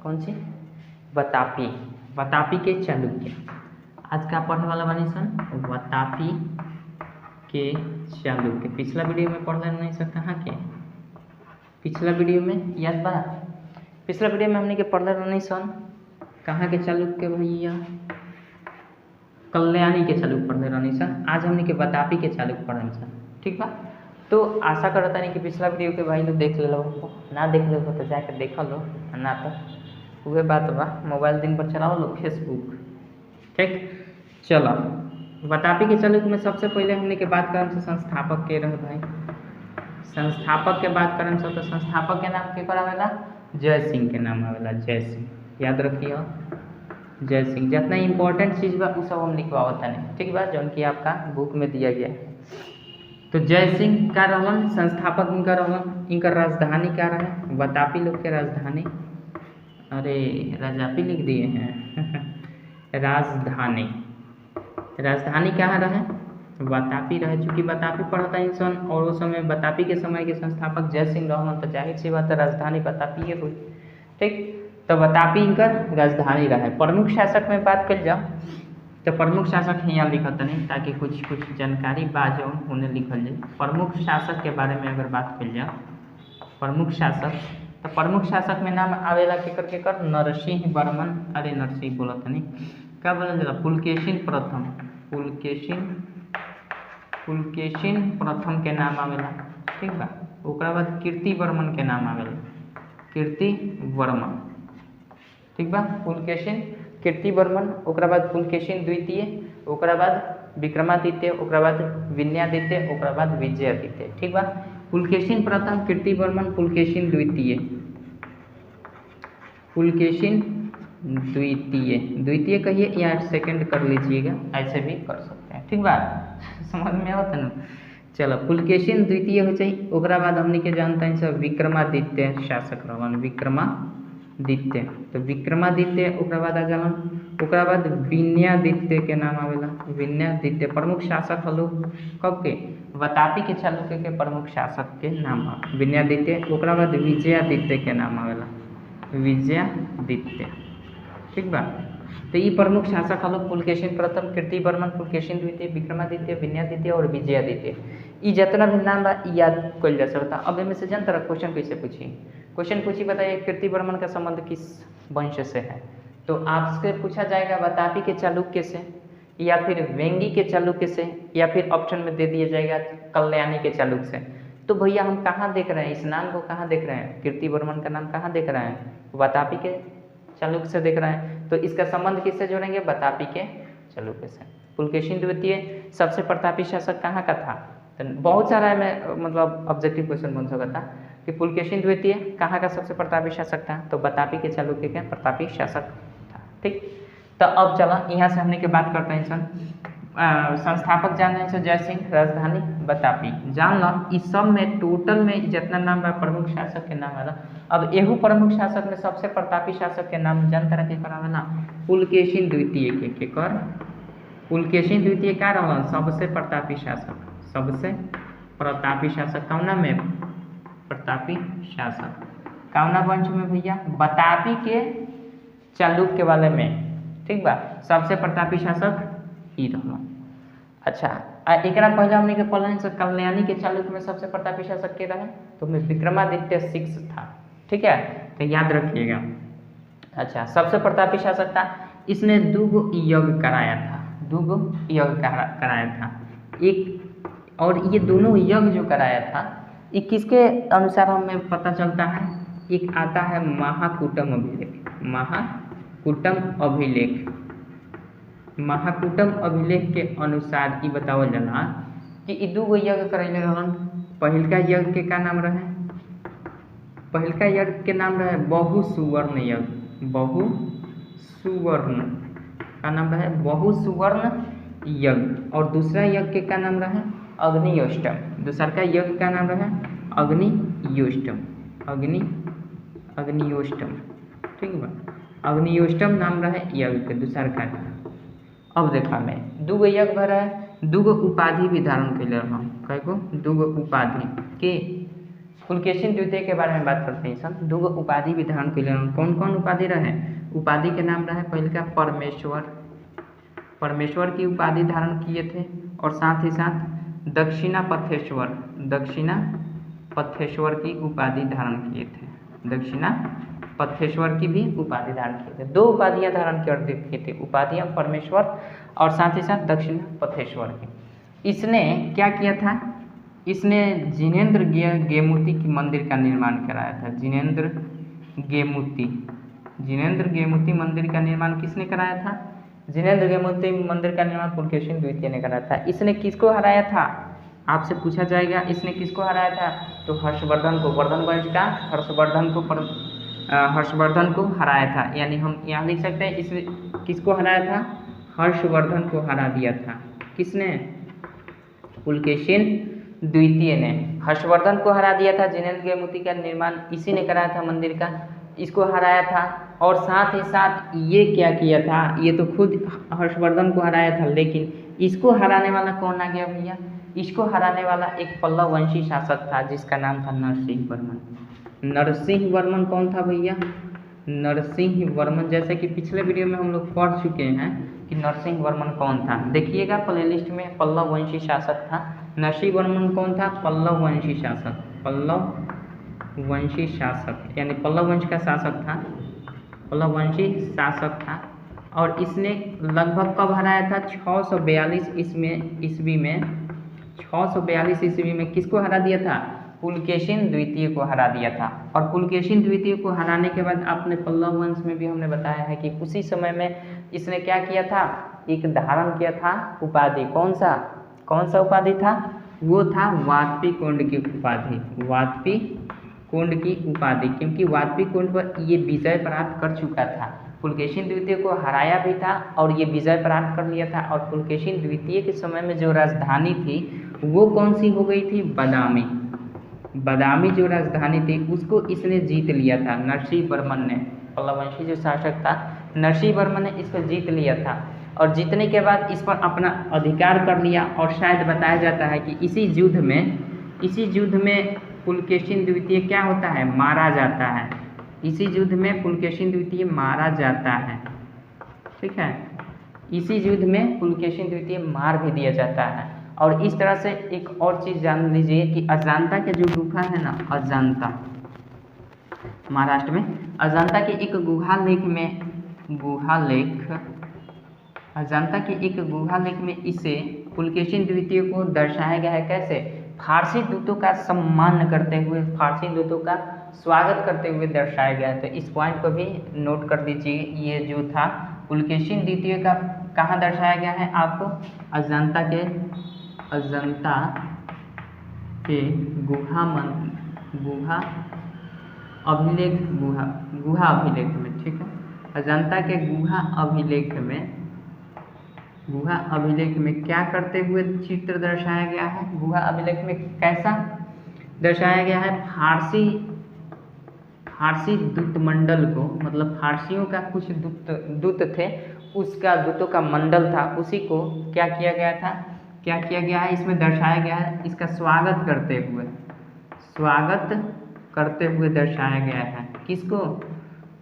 कौन सी? वातापी। वातापी के चालुक्य। आज का पढ़ने वाला बानी सन वातापी के चालुक्य। पिछला वीडियो में पढ़ नहीं सकता कहाँ के? पिछला वीडियो में याद बा? पिछला वीडियो में हमने के पढ़ नहीं सन कहाँ के चालुक्य भैया? कल्याणी के चालुक्य पढ़ने रहनी सन। आज हमने के वातापी के चालुक्य पढ़ने सन। ठीक बा? तो आशा करता नहीं कि पिछला वीडियो के भाई लोग देख ले लो, ना देख ले तो जाकर देख लो, ना तो वह बात बा मोबाइल दिन पर चलाओ लो फेसबुक। ठीक, चलो वातापी के चालुक्य में सबसे पहले हमने के बात करम से संस्थापक के रहे भाई। संस्थापक के बात करम से तो संस्थापक के नाम के आवेला? जय सिंह के नाम आवेला। जय सिंह, याद रखिए जय सिंह। जितना इंपॉर्टेंट चीज़ बा वो सब हम लिखवावत नहीं। ठीक बा, जौन कि आपका बुक में दिया गया है। तो जय सिंह का रहलन संस्थापक इनका रहलन। इनका राजधानी क्या रहे? वातापी लोग के राजधानी, अरे राजापी लिख दिए हैं राजधानी। राजधानी कहाँ रहे? वातापी रहे। चूँकि वातापी पढ़ता इंसान और उस समय वातापी के समय के संस्थापक जय सिंह रहलन, तो जाहिर सी बात है राजधानी वातापी हुई। ठीक, तो वातापी इनका राजधानी रहे। प्रमुख शासक में बात कर जाओ तो प्रमुख शासक यहाँ लिखत नहीं, ताकि कुछ जानकारी बाज उन्हें लिखल जाए। प्रमुख शासक के बारे में अगर बात कर जाओ, प्रमुख शासक, तो प्रमुख शासक में नाम आवेला केकर? नरसिंह वर्मन। अरे नरसिंह बोलत नहीं, क्या बोलल जाला? पुलकेशिन प्रथम। पुलकेशिन प्रथम के नाम आवेला। ठीक बा? ओकरा बाद कीर्ति वर्मन के नाम आवेला। कीर्ति वर्मन। ठीक बा? पुलकेशिन, कीर्ति वर्मन, ओकरा बाद पुलकेशिन द्वितीय, ओकरा बाद विक्रमादित्य, ओकरा बाद विनयादित्य, ओकरा बाद विजयादित्य। ठीक बा? पुलकेशिन प्रथम, कीर्ति वर्मन, पुलकेशिन द्वितीय। पुलकेशिन द्वितीय कहिए या सेकंड कर लीजिएगा, ऐसे भी कर सकते हैं। ठीक बा? समझ में आवत ना? चलो, पुलकेशिन द्वितीय हो जाए। ओकरा बाद हमने के जानते हैं सब विक्रमादित्य शासक रहलन। विक्रमादित्य, तो विक्रमादित्य ओकरा बाद आ जालन। ओकरा बाद विनयादित्य के नाम आवेला। विनयादित्य प्रमुख शासक हलो कब के? वातापी के चालुक्य के प्रमुख शासक के नाम विनयादित्य। ओकरा बाद विजयादित्य के नाम आवेला। विजयादित्य। ठीक बा? तो ये प्रमुख शासक हलो पुलकेशिन प्रथम, कीर्ति वर्मन, पुलकेशिन द्वितीय, विक्रमादित्य, विनयादित्य और विजयादित्य। ये जितना भी नाम बा याद कल जा सकता। अब इनमें से जानता रहा क्वेश्चन कैसे पूछी? क्वेश्चन पूछी, बताइए कीर्ति वर्मन का संबंध किस वंश से है? तो आपसे पूछा जाएगा वातापी के चालुक्य से, या फिर वेंगी के चालुक्य से, या फिर ऑप्शन में दे दिया जाएगा कल्याणी के चालुक्य से। तो भैया हम कहाँ देख रहे हैं इस नाम को? कहाँ देख रहे हैं? कीर्ति वर्मन का नाम कहाँ देख रहे हैं? वातापी के चालुक्य से देख रहे हैं। तो इसका संबंध किससे जोड़ेंगे? वातापी के चालुक्य से। पुलकेशिन द्वितीय सबसे प्रतापी शासक कहाँ का था? तो बहुत सारा है, मैं मतलब ऑब्जेक्टिव क्वेश्चन बन सकता कि पुलकेशिन द्वितीय कहाँ का सबसे प्रतापी शासक था? तो वातापी के चालुक्य के प्रतापी शासक था। ठीक, तो अब चला यहाँ से हमने के बात करते हैं सन संस्थापक जान रहे जय सिंह, राजधानी वातापी जान लो। इस सब में टोटल में जितना नाम बा प्रमुख शासक के नाम आला। अब एहू प्रमुख शासक में सबसे प्रतापी शासक के नाम जानता रहे के आवेला? पुलकेशिन द्वितीय के कर। पुलकेशिन द्वितीय का रहलन? सबसे प्रतापी शासक। सबसे प्रतापी शासक कौना में? प्रतापी शासक कौना वंश में भैया? वातापी के चालुक्य वाले में। ठीक बा? सबसे प्रतापी शासक ही रहलन। अच्छा, एक पहले हमने के पढ़ल से कल्याणी के चालुक्य में सबसे प्रतापी शासक के रहे? तो विक्रमादित्य 6 था। ठीक है, तो याद रखिएगा। अच्छा, सबसे प्रतापी शासक था। इसने 2 यज्ञ कराया था। 2 यज्ञ कराया था। एक और ये दोनों यज्ञ जो कराया था ये किसके अनुसार हमें पता चलता है? एक आता है महाकूटम अभिलेख। महाकूटम अभिलेख। महाकूटम अभिलेख के अनुसार ये बतावल जाला कि ये 2 यज्ञ करैले रहलन। पहिलका यज्ञ के का नाम रहे? पहिलका यज्ञ के नाम रहे बहुसुवर्ण यज्ञ। बहुसुवर्ण का नाम रहे बहुसुवर्ण यज्ञ। और दूसरा यज्ञ के का नाम रहे? अग्नियोष्टम। दूसरा का यज्ञ का नाम रहे अग्नियोष्टम। अग्नियोष्टम। ठीक बा? अग्नियोष्टम नाम रहे यज्ञ के दूसरा का। अब देखा मैं 2 यज्ञ भरा है, 2 उपाधि भी धारण कैले रहन। कई गो? 2 उपाधि के पुलकेशिन द्वितीय के बारे में बात करते हैं सन। दूगो उपाधि भी धारण कैले। कौन कौन उपाधि रहे? उपाधि के नाम रहे पहले का परमेश्वर, परमेश्वर की उपाधि धारण किए थे, और साथ ही साथ दक्षिणापथेश्वर, दक्षिणापथेश्वर की उपाधि धारण किए थे, दक्षिणापथेश्वर की भी उपाधि धारण किए थे। दो उपाधियां धारण कर किए थे, उपाधियां परमेश्वर और साथ ही साथ दक्षिणापथेश्वर की। इसने क्या किया था? इसने जिनेंद्र गेमूती की मंदिर का निर्माण कराया था। जिनेंद्र गेमूती मंदिर का निर्माण किसने कराया था? जिनेंद्र गेमूती मंदिर का निर्माण पुलकेशिन द्वितीय ने कराया था। इसने किसको हराया था? आपसे पूछा जाएगा इसने किसको हराया था? तो हर्षवर्धन को, वर्धन वंश का हर्षवर्धन को हराया था। यानी हम यहाँ लिख सकते हैं इसने किसको हराया था? हर्षवर्धन को हरा दिया था। किसने? पुलकेशिन द्वितीय ने हर्षवर्धन को हरा दिया था। जिनेंद्र गेमूती का निर्माण इसी ने कराया था मंदिर का, इसको हराया था। और साथ ही साथ ये क्या किया था? ये तो खुद हर्षवर्धन को हराया था, लेकिन इसको हराने वाला कौन आ गया भैया? इसको हराने वाला एक पल्लव वंशी शासक था जिसका नाम था नरसिंह वर्मन। नरसिंह वर्मन कौन था भैया? नरसिंह वर्मन, जैसे कि पिछले वीडियो में हम लोग पढ़ चुके हैं कि नरसिंह वर्मन कौन था। देखिएगा प्लेलिस्ट में पल्लव वंशी शासक था। नरसिंह वर्मन कौन था? पल्लव वंशी शासक, पल्लव वंशी शासक यानी पल्लव वंश का शासक था, पल्लव वंशी शासक था। और इसने लगभग कब हराया था? 642 ईस्वी में 642 ईस्वी में किसको हरा दिया था? पुलकेशिन द्वितीय को हरा दिया था। और पुलकेशिन द्वितीय को हराने के बाद आपने पल्लव वंश में भी हमने बताया है कि उसी समय में इसने क्या किया था? एक धारण किया था उपाधि। कौन सा उपाधि था? वो था वात्पी कुंड की उपाधि, वात्पी कुंड की उपाधि, क्योंकि वात्पी कुंड पर ये विजय प्राप्त कर चुका था। पुलकेशिन द्वितीय को हराया भी था और ये विजय प्राप्त कर लिया था। और पुलकेशिन द्वितीय के समय में जो राजधानी थी वो कौन सी हो गई थी? बादामी। बादामी जो राजधानी थी उसको इसने जीत लिया था। नरसिंह वर्मन ने, पल्लव वंशी जो शासक था नरसिंह वर्मन ने इसको जीत लिया था। और जीतने के बाद इस पर अपना अधिकार कर लिया। और शायद बताया जाता है कि इसी युद्ध में पुलकेशिन द्वितीय क्या होता है? मारा जाता है। इसी युद्ध में पुलकेशिन द्वितीय मारा जाता है। ठीक है, इसी युद्ध में पुलकेशिन द्वितीय मार भी दिया जाता है। और इस तरह से एक और चीज़ जान लीजिए कि अजंता के जो गुफा है ना, अजंता महाराष्ट्र में, अजंता के एक अजंता के एक गुहा लेख में इसे पुलकेशिन द्वितीय को दर्शाया गया है। कैसे? फारसी दूतों का सम्मान करते हुए, फारसी दूतों का स्वागत करते हुए दर्शाया गया है। तो इस पॉइंट को भी नोट कर दीजिए। ये जो था पुलकेशिन द्वितीय का कहाँ दर्शाया गया है आपको? अजंता के गुहा अभिलेख में। ठीक है, अजंता के गुहा अभिलेख में क्या करते हुए चित्र दर्शाया गया है? गुहा अभिलेख में कैसा दर्शाया गया है? फारसी दूत मंडल को, मतलब फारसियों का कुछ दूत थे, उसका दूतों का मंडल था, उसी को क्या किया गया है? इसमें दर्शाया गया है। इसका स्वागत करते हुए दर्शाया गया है। किसको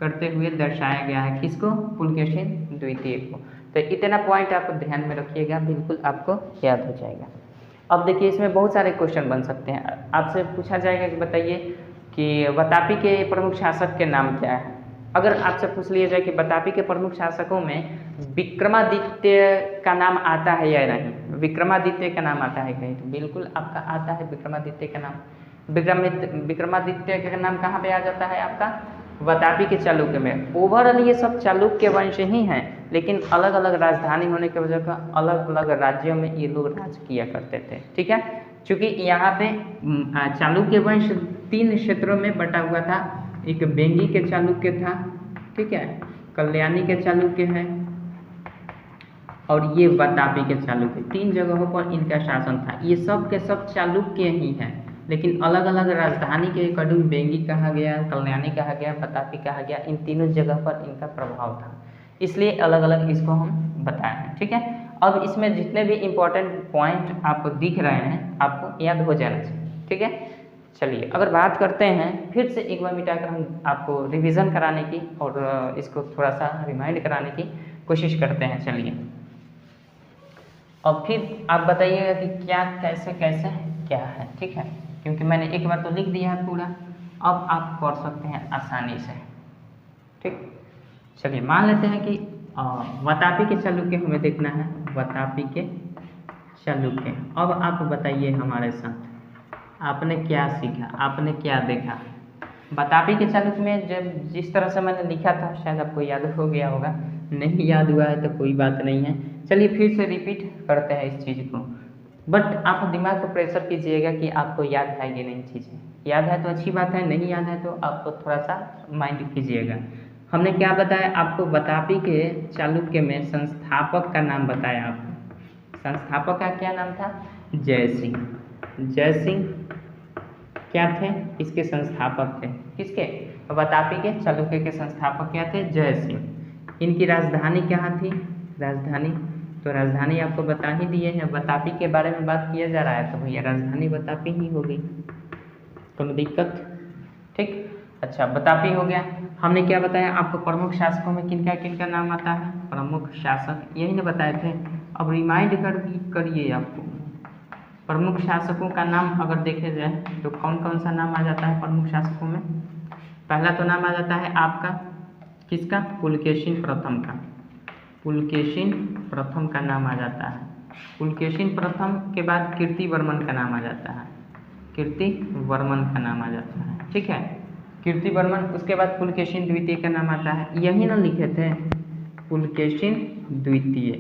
करते हुए दर्शाया गया है? किसको? पुलकेशिन द्वितीय को। तो इतना पॉइंट आप ध्यान में रखिएगा, बिल्कुल आपको याद हो जाएगा। अब देखिए इसमें बहुत सारे क्वेश्चन बन सकते हैं। आपसे पूछा जाएगा कि बताइए कि वातापी के प्रमुख शासक के नाम क्या है। अगर आपसे पूछ लिया जाए कि वातापी के प्रमुख शासकों में विक्रमादित्य का नाम आता है या नहीं, विक्रमादित्य का नाम आता है कहीं? तो बिल्कुल आपका आता है विक्रमादित्य का नाम। विक्रमादित्य का नाम कहाँ पे आ जाता है आपका? वातापी के चालुक्य में। ओवरऑल ये सब चालुक्य वंश ही हैं, लेकिन अलग अलग राजधानी होने की वजह से अलग अलग राज्यों में ये लोग राज किया करते थे। ठीक है, चूँकि यहाँ पे चालुक्य वंश 3 क्षेत्रों में बटा हुआ था। एक बेंगी के चालुक्य था, ठीक है, कल्याणी के चालुक्य है, और ये वातापी के चालुक्य। 3 जगहों पर इनका शासन था। ये सब के सब चालुक्य ही हैं, लेकिन अलग अलग राजधानी के अकॉर्डिंग बेंगी कहा गया, कल्याणी कहा गया, वातापी कहा गया। इन तीनों जगह पर इनका प्रभाव था, इसलिए अलग अलग इसको हम बताए हैं। ठीक है, अब इसमें जितने भी इम्पोर्टेंट पॉइंट आपको दिख रहे हैं आपको याद हो जाना चाहिए। ठीक है, चलिए अगर बात करते हैं फिर से एक बार मिटाकर हम आपको रिवीजन कराने की और इसको थोड़ा सा रिमाइंड कराने की कोशिश करते हैं। चलिए और फिर आप बताइएगा कि क्या कैसे कैसे क्या है, ठीक है, क्योंकि मैंने एक बार तो लिख दिया है पूरा, अब आप कर सकते हैं आसानी से, ठीक। चलिए मान लेते हैं कि वातापी के चालुक्य हमें देखना है, वातापी के चालुक्य। अब आप बताइए हमारे साथ आपने क्या सीखा, आपने क्या देखा। वातापी के चालुक्य में जब जिस तरह से मैंने लिखा था शायद आपको याद हो गया होगा, नहीं याद हुआ है तो कोई बात नहीं है। चलिए फिर से रिपीट करते हैं इस चीज़ को, बट आप दिमाग को प्रेशर कीजिएगा कि आपको याद है कि नहीं चीज़ें। याद है तो अच्छी बात है, नहीं याद है तो आपको थोड़ा सा माइंड कीजिएगा। हमने क्या बताया आपको, वातापी के चालुक्य में संस्थापक का नाम बताया आपको। संस्थापक का क्या नाम था? जयसिंह। जयसिंह क्या थे? इसके संस्थापक थे। किसके? वातापी के चालुक्य के संस्थापक क्या थे? जयसिंह। इनकी राजधानी कहाँ थी? राजधानी तो राजधानी आपको बता ही दिए हैं, वातापी के बारे में बात किया जा रहा है तो भैया राजधानी वातापी ही होगी, कोई दिक्कत? ठीक, अच्छा वातापी हो गया। हमने क्या बताया आपको, प्रमुख शासकों में किनका नाम आता है? प्रमुख शासक, यही ना बताए थे। अब रिमाइंड करिए आपको, प्रमुख शासकों का नाम अगर देखे जाए तो कौन कौन सा नाम आ जाता है प्रमुख शासकों में? पहला तो नाम आ जाता है आपका किसका? पुलकेशिन प्रथम का। पुलकेशिन प्रथम का नाम आ जाता है। पुलकेशिन प्रथम के बाद कीर्तिवर्मन का नाम आ जाता है। कीर्तिवर्मन का नाम आ जाता है, ठीक है, कीर्तिवर्मन। उसके बाद पुलकेशिन द्वितीय का नाम आता है, यही ना लिखे थे, पुलकेशिन द्वितीय।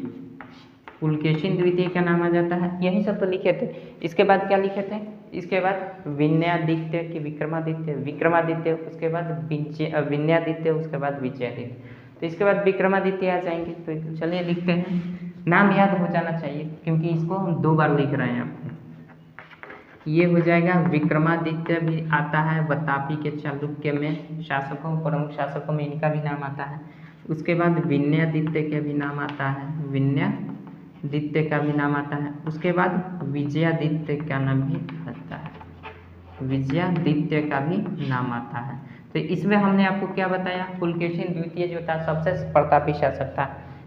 पुलकेशिन द्वितीय का नाम आ जाता है, यही सब तो लिखे थे। इसके बाद क्या लिखे थे? इसके बाद विनयादित्य की विक्रमादित्य, विक्रमादित्य, उसके बाद विनयादित्य, उसके बाद विजयादित्य। तो इसके बाद विक्रमादित्य आ जाएंगे। तो चलिए लिखते हैं, नाम याद हो जाना चाहिए क्योंकि इसको हम 2 बार लिख रहे हैं आपको। ये हो जाएगा विक्रमादित्य भी आता है वातापी के चालुक्य में, शासकों प्रमुख शासकों में इनका भी नाम आता है। उसके बाद विनयादित्य का भी नाम आता है, विनयादित्य का भी नाम आता है। उसके बाद विजयादित्य का नाम भी आता है, विजयादित्य का भी नाम आता है। तो इसमें हमने आपको क्या बताया, पुलकेशिन द्वितीय जो था सबसे प्रतापी शासक था,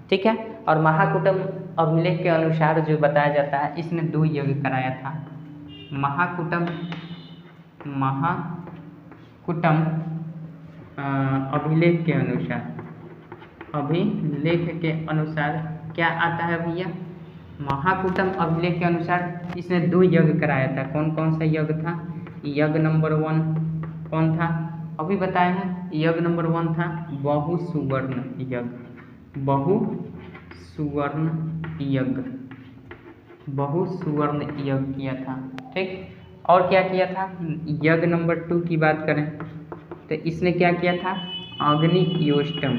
ठीक है। और महाकुटुम अभिलेख के अनुसार जो बताया जाता है इसने 2 यज्ञ कराया था। महाकुटुम अभिलेख के अनुसार, अभिलेख के अनुसार क्या आता है भैया? महाकुटुम अभिलेख के अनुसार इसने 2 यज्ञ कराया था। कौन कौन सा यज्ञ था? यज्ञ नंबर 1 कौन था? अभी बताया है, यज्ञ नंबर 1 था बहुसुवर्ण यज्ञ। बहुसुवर्ण यज्ञ, बहुसुवर्ण यज्ञ किया था, ठीक। और क्या किया था? यज्ञ नंबर 2 की बात करें तो इसने क्या किया था? अग्नियोष्टम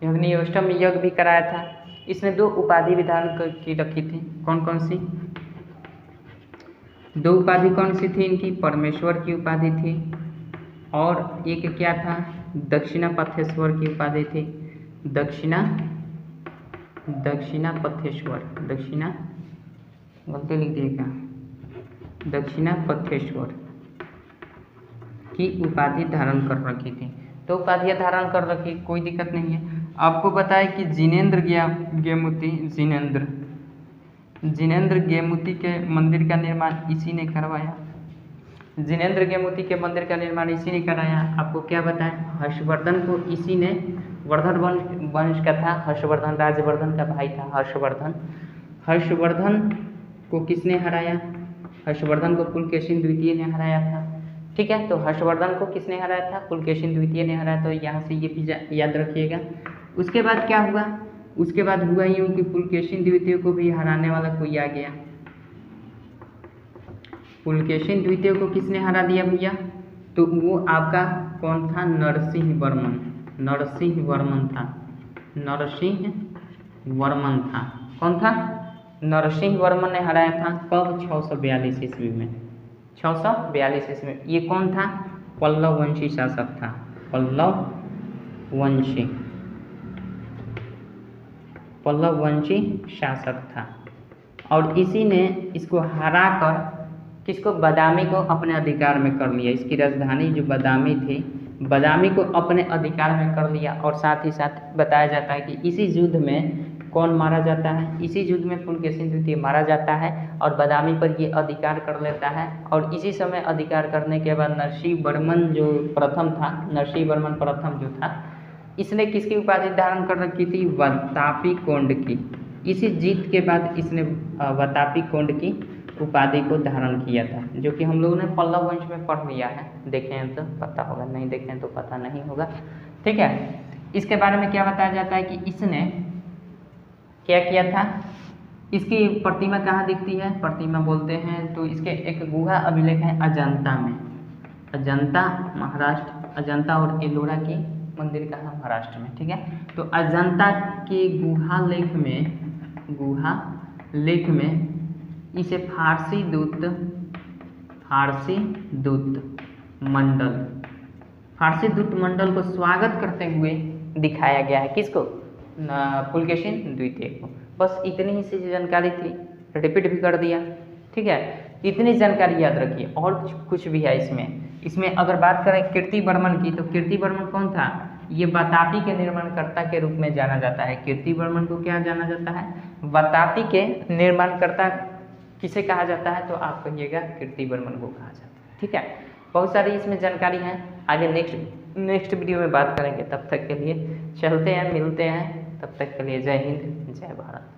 अग्नियोष्टम यज्ञ भी कराया था। इसने 2 उपाधि विधान की रखी थी। कौन कौन सी? 2 उपाधि कौन सी थी इनकी? परमेश्वर की उपाधि थी और एक क्या था? दक्षिणापथेश्वर की उपाधि थी। दक्षिणापथेश्वर, गलती लिख दिएगा, दक्षिणापथेश्वर की उपाधि धारण कर रखी थी। तो उपाधियाँ धारण कर रखी, कोई दिक्कत नहीं है। आपको बताया कि जिनेंद्र गेमुती के मंदिर का निर्माण इसी ने करवाया। जिनेंद्र गेमुती के मंदिर का निर्माण इसी ने कराया। आपको क्या बताया? हर्षवर्धन को इसी ने, वर्धन वंश का था, हर्षवर्धन राजवर्धन का भाई था हर्षवर्धन। हर्षवर्धन को किसने हराया? हर्षवर्धन को पुलकेशिन द्वितीय ने हराया था, ठीक है। तो हर्षवर्धन को किसने हराया था? पुलकेशिन द्वितीय ने हराया। तो यहाँ से ये भी याद रखिएगा। उसके बाद क्या हुआ? उसके बाद हुआ यूँ कि पुलकेशिन द्वितीय को भी हराने वाला कोई आ गया। पुलकेशिन द्वितीय को किसने हरा दिया भैया? तो वो आपका कौन था? नरसिंह वर्मन था। कौन था? नरसिंह वर्मन ने हराया था। कब? 642 ईस्वी में। 642 ईस्वी में। ये कौन था? पल्लव वंशी शासक था, पल्लव वंशी। पल्लव वंशी शासक था और इसी ने इसको हरा कर किसको, बादामी को अपने अधिकार में कर लिया। इसकी राजधानी जो बादामी थी, बादामी को अपने अधिकार में कर लिया। और साथ ही साथ बताया जाता है कि इसी युद्ध में कौन मारा जाता है, इसी युद्ध में पुलकेशिन द्वितीय मारा जाता है और बादामी पर ये अधिकार कर लेता है। और इसी समय अधिकार करने के बाद नरसिंह वर्मन जो प्रथम था, नरसिंह वर्मन प्रथम जो था, इसने किसकी उपाधि धारण कर रखी थी, वातापी कोंड की। इसी जीत के बाद इसने वातापी कोंड की उपाधि को धारण किया था, जो कि हम लोगों ने पल्लव वंश में पढ़ लिया है। देखें हैं तो पता होगा, नहीं देखें तो पता नहीं होगा। ठीक है, इसके बारे में क्या बताया जाता है कि इसने क्या किया था। इसकी प्रतिमा कहाँ दिखती है, प्रतिमा बोलते हैं तो इसके एक गुहा अभिलेख है अजंता में, अजंता महाराष्ट्र, अजंता और एलोरा की मंदिर कहाँ, महाराष्ट्र में। ठीक है, तो अजंता के गुहा लेख में इसे फारसी दूत मंडल को स्वागत करते हुए दिखाया गया है। किसको, पुलकेशिन द्वितीय को। बस इतनी ही सी जानकारी थी, रिपीट भी कर दिया। ठीक है, इतनी जानकारी याद रखिए। और कुछ भी है इसमें अगर बात करें कीर्तिवर्मन की, तो कीर्तिवर्मन कौन था, ये वातापी के निर्माणकर्ता के रूप में जाना जाता है। कीर्तिवर्मन को क्या जाना जाता है, वातापी के निर्माणकर्ता किसे कहा जाता है, तो आप कहिएगा कीर्तिवर्मन को कहा जाता है। ठीक है, बहुत सारी इसमें जानकारी है, आगे नेक्स्ट वीडियो में बात करेंगे। तब तक के लिए चलते हैं, मिलते हैं, तब तक के लिए जय हिंद, जय भारत।